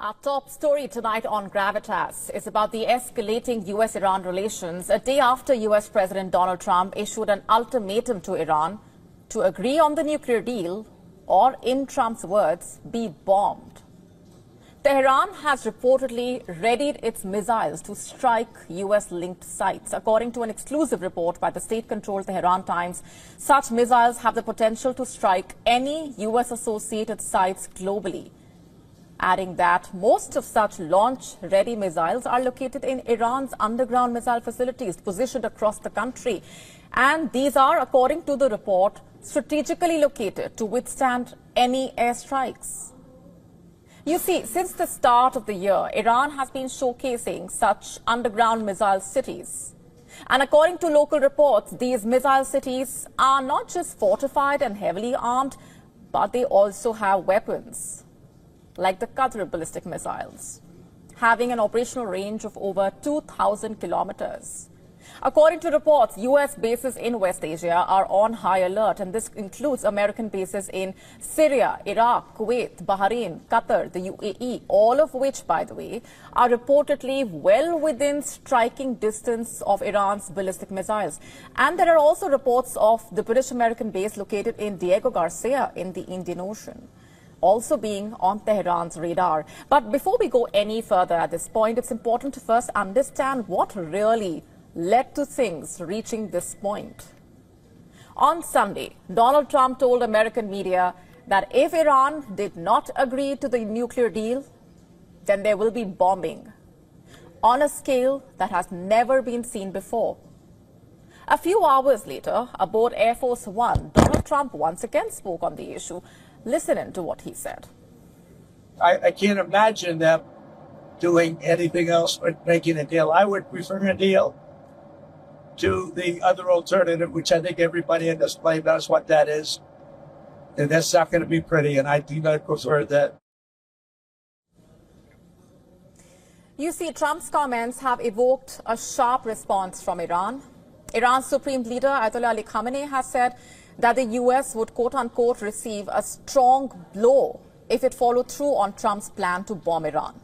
Our top story tonight on Gravitas is about the escalating US-Iran relations a day after US President Donald Trump issued an ultimatum to Iran to agree on the nuclear deal or, in Trump's words, be bombed. Tehran has reportedly readied its missiles to strike US-linked sites. According to an exclusive report by the state-controlled Tehran Times, such missiles have the potential to strike any US-associated sites globally, adding that most of such launch-ready missiles are located in Iran's underground missile facilities positioned across the country. And these are, according to the report, strategically located to withstand any airstrikes. You see, since the start of the year, Iran has been showcasing such underground missile cities. And according to local reports, these missile cities are not just fortified and heavily armed, but they also have weapons, like the Qadr ballistic missiles, having an operational range of over 2,000 kilometers. According to reports, U.S. bases in West Asia are on high alert, and this includes American bases in Syria, Iraq, Kuwait, Bahrain, Qatar, the UAE, all of which, by the way, are reportedly well within striking distance of Iran's ballistic missiles. And there are also reports of the British-American base located in Diego Garcia in the Indian Ocean, also being on Tehran's radar. But before we go any further at this point, it's important to first understand what really led to things reaching this point. On Sunday, Donald Trump told American media that if Iran did not agree to the nuclear deal, then there will be bombing on a scale that has never been seen before. A few hours later, aboard Air Force One, Donald Trump once again spoke on the issue. Listen in to what he said. I can't imagine them doing anything else but making a deal. I would prefer a deal to the other alternative, which I think everybody in this plane knows what that is. And that's not going to be pretty, and I do not prefer that. You see, Trump's comments have evoked a sharp response from Iran. Iran's Supreme Leader, Ayatollah Ali Khamenei, has said that the U.S. would, quote-unquote, receive a strong blow if it followed through on Trump's plan to bomb Iran.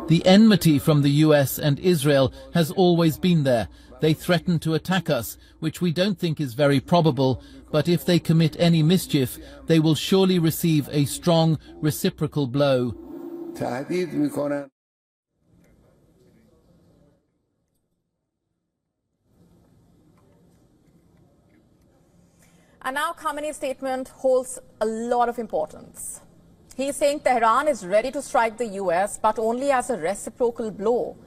The enmity from the US and Israel has always been there. They threaten to attack us, which we don't think is very probable, but if they commit any mischief, they will surely receive a strong reciprocal blow. And now Khamenei's statement holds a lot of importance. He's saying Tehran is ready to strike the US, but only as a reciprocal blow.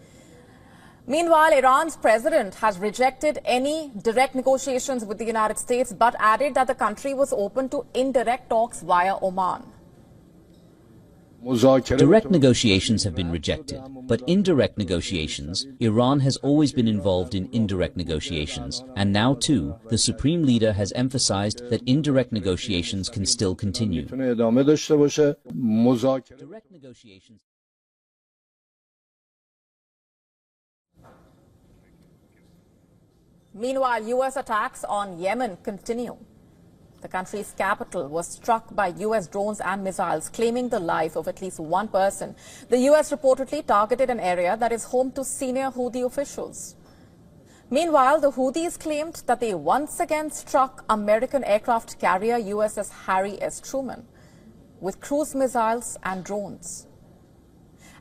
Meanwhile, Iran's president has rejected any direct negotiations with the United States, but added that the country was open to indirect talks via Oman. Direct negotiations have been rejected, but indirect negotiations, Iran has always been involved in indirect negotiations, and now too, the Supreme Leader has emphasized that indirect negotiations can still continue. Direct negotiations. Meanwhile, U.S. attacks on Yemen continue. The country's capital was struck by U.S. drones and missiles, claiming the life of at least one person. The U.S. reportedly targeted an area that is home to senior Houthi officials. Meanwhile, the Houthis claimed that they once again struck American aircraft carrier USS Harry S. Truman with cruise missiles and drones.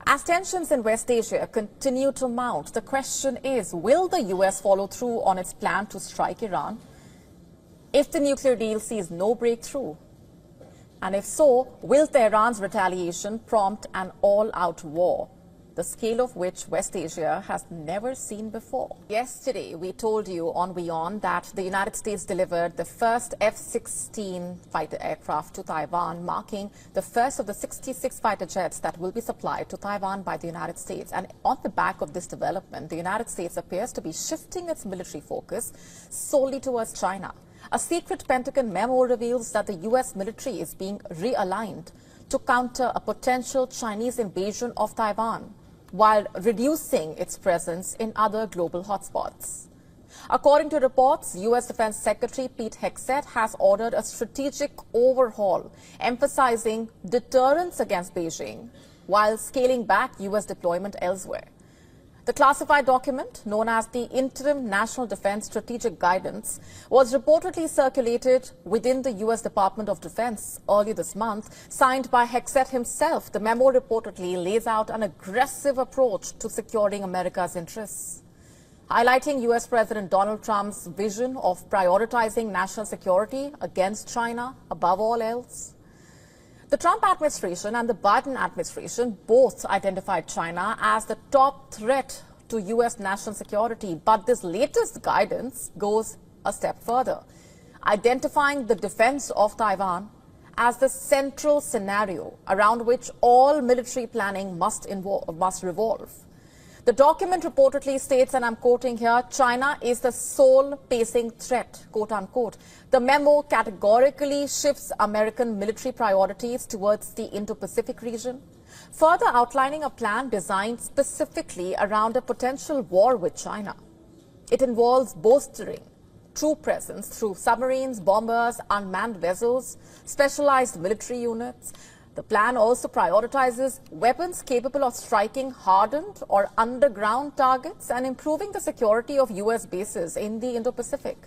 As tensions in West Asia continue to mount, the question is, will the U.S. follow through on its plan to strike Iran if the nuclear deal sees no breakthrough? And if so, will Tehran's retaliation prompt an all-out war, the scale of which West Asia has never seen before? Yesterday, we told you on WION that the United States delivered the first F-16 fighter aircraft to Taiwan, marking the first of the 66 fighter jets that will be supplied to Taiwan by the United States. And on the back of this development, the United States appears to be shifting its military focus solely towards China. A secret Pentagon memo reveals that the U.S. military is being realigned to counter a potential Chinese invasion of Taiwan, while reducing its presence in other global hotspots. According to reports, U.S. Defense Secretary Pete Hegseth has ordered a strategic overhaul, emphasizing deterrence against Beijing while scaling back U.S. deployment elsewhere. The classified document, known as the Interim National Defense Strategic Guidance, was reportedly circulated within the U.S. Department of Defense early this month. Signed by Hegseth himself, the memo reportedly lays out an aggressive approach to securing America's interests, highlighting U.S. President Donald Trump's vision of prioritizing national security against China above all else. The Trump administration and the Biden administration both identified China as the top threat to U.S. national security, but this latest guidance goes a step further, identifying the defense of Taiwan as the central scenario around which all military planning must revolve. The document reportedly states, and I'm quoting here, China is the sole pacing threat, quote unquote. The memo categorically shifts American military priorities towards the Indo-Pacific region, further outlining a plan designed specifically around a potential war with China. It involves bolstering troop presence through submarines, bombers, unmanned vessels, specialized military units. The plan also prioritizes weapons capable of striking hardened or underground targets and improving the security of U.S. bases in the Indo-Pacific.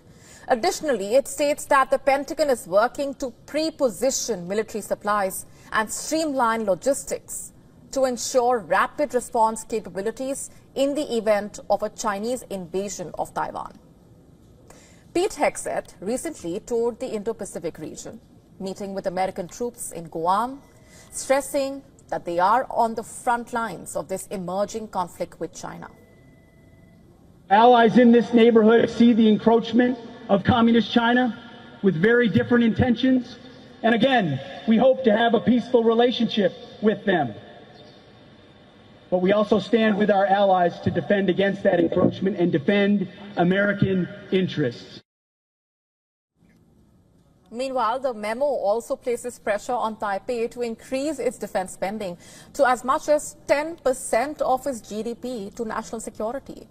Additionally, it states that the Pentagon is working to pre-position military supplies and streamline logistics to ensure rapid response capabilities in the event of a Chinese invasion of Taiwan. Pete Hegseth recently toured the Indo-Pacific region, meeting with American troops in Guam, stressing that they are on the front lines of this emerging conflict with China. Allies in this neighborhood see the encroachment of communist China with very different intentions. And again, we hope to have a peaceful relationship with them. But we also stand with our allies to defend against that encroachment and defend American interests. Meanwhile, the memo also places pressure on Taipei to increase its defense spending to as much as 10% of its GDP to national security.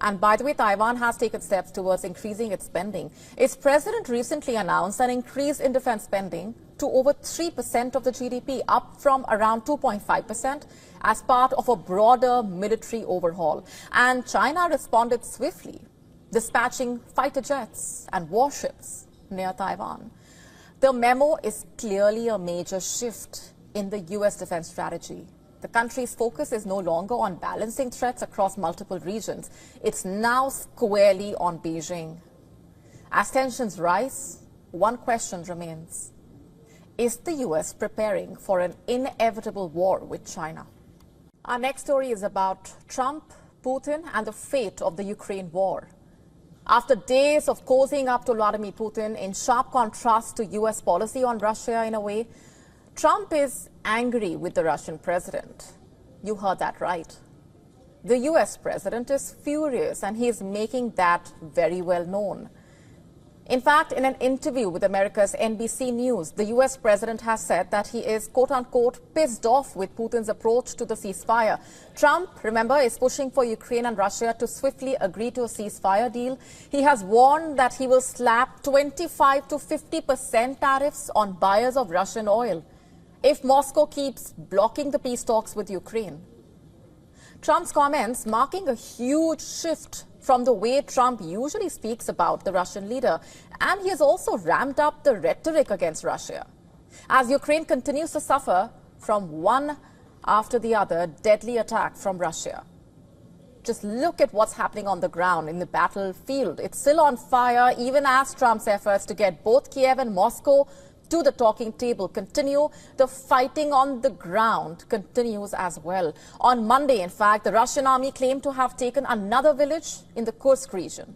And by the way, Taiwan has taken steps towards increasing its spending. Its president recently announced an increase in defense spending to over 3% of the GDP, up from around 2.5% as part of a broader military overhaul. And China responded swiftly, dispatching fighter jets and warships near Taiwan. The memo is clearly a major shift in the U.S. defense strategy. The country's focus is no longer on balancing threats across multiple regions. It's now squarely on Beijing. As tensions rise, one question remains. Is the U.S. preparing for an inevitable war with China? Our next story is about Trump, Putin, and the fate of the Ukraine war. After days of cozying up to Vladimir Putin, in sharp contrast to U.S. policy on Russia in a way, Trump is angry with the Russian president. You heard that right. The U.S. president is furious, and he is making that very well known. In fact, in an interview with America's NBC News, the U.S. president has said that he is, quote-unquote, pissed off with Putin's approach to the ceasefire. Trump, remember, is pushing for Ukraine and Russia to swiftly agree to a ceasefire deal. He has warned that he will slap 25 to 50% tariffs on buyers of Russian oil if Moscow keeps blocking the peace talks with Ukraine. Trump's comments marking a huge shift from the way Trump usually speaks about the Russian leader. And he has also ramped up the rhetoric against Russia, as Ukraine continues to suffer from one after the other deadly attack from Russia. Just look at what's happening on the ground in the battlefield. It's still on fire, even as Trump's efforts to get both Kiev and Moscow to the talking table continue. The fighting on the ground continues as well. On Monday, in fact, the Russian army claimed to have taken another village in the Kursk region.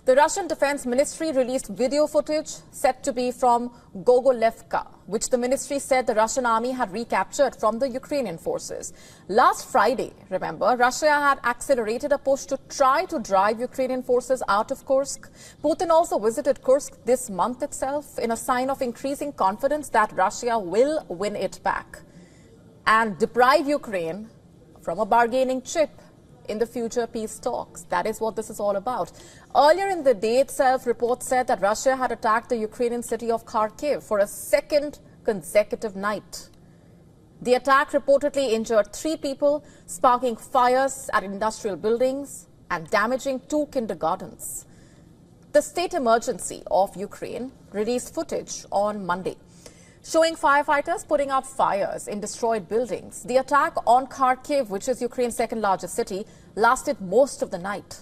The Russian Defense Ministry released video footage said to be from Gogolevka, which the ministry said the Russian army had recaptured from the Ukrainian forces. Last Friday, remember, Russia had accelerated a push to try to drive Ukrainian forces out of Kursk. Putin also visited Kursk this month itself in a sign of increasing confidence that Russia will win it back and deprive Ukraine from a bargaining chip in the future peace talks. That is what this is all about. Earlier in the day itself, reports said that Russia had attacked the Ukrainian city of Kharkiv for a second consecutive night. The attack reportedly injured 3 people, sparking fires at industrial buildings and damaging 2 kindergartens. The state emergency of Ukraine released footage on Monday, showing firefighters putting out fires in destroyed buildings. The attack on Kharkiv, which is Ukraine's second largest city, lasted most of the night.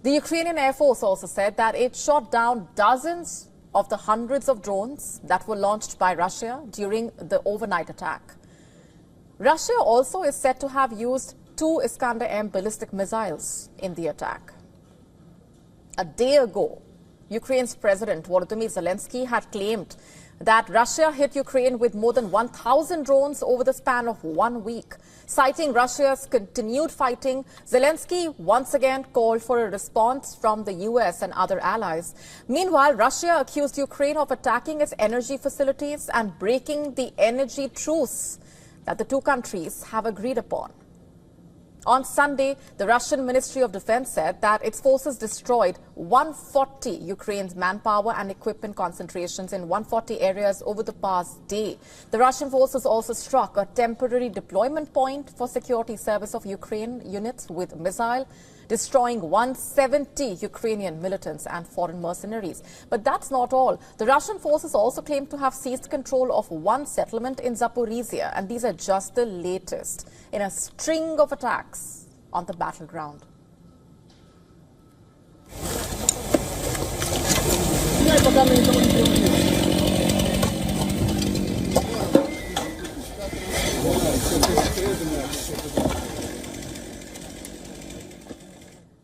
The Ukrainian Air Force also said that it shot down dozens of the hundreds of drones that were launched by Russia during the overnight attack. Russia also is said to have used 2 Iskander-M ballistic missiles in the attack. A day ago, Ukraine's President Volodymyr Zelensky had claimed that Russia hit Ukraine with more than 1,000 drones over the span of 1 week. Citing Russia's continued fighting, Zelensky once again called for a response from the US and other allies. Meanwhile, Russia accused Ukraine of attacking its energy facilities and breaking the energy truce that the 2 countries have agreed upon. On Sunday, the Russian Ministry of Defense said that its forces destroyed 140 Ukraine's manpower and equipment concentrations in 140 areas over the past day. The Russian forces also struck a temporary deployment point for security service of Ukraine units with missile, destroying 170 Ukrainian militants and foreign mercenaries. But that's not all. The Russian forces also claim to have seized control of 1 settlement in Zaporizhia, and these are just the latest in a string of attacks on the battleground.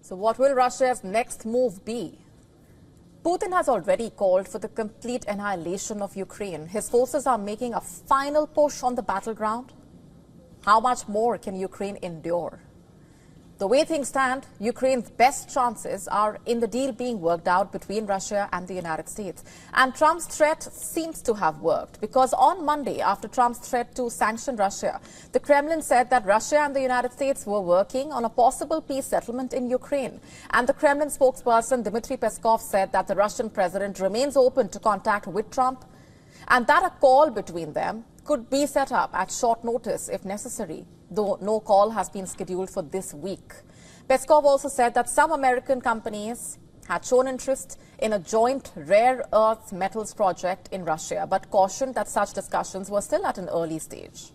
So what will Russia's next move be? Putin has already called for the complete annihilation of Ukraine. His forces are making a final push on the battleground. How much more can Ukraine endure? The way things stand, Ukraine's best chances are in the deal being worked out between Russia and the United States. And Trump's threat seems to have worked, because on Monday, after Trump's threat to sanction Russia, the Kremlin said that Russia and the United States were working on a possible peace settlement in Ukraine. And the Kremlin spokesperson Dmitry Peskov said that the Russian president remains open to contact with Trump and that a call between them could be set up at short notice if necessary, though no call has been scheduled for this week. Peskov also said that some American companies had shown interest in a joint rare earth metals project in Russia, but cautioned that such discussions were still at an early stage.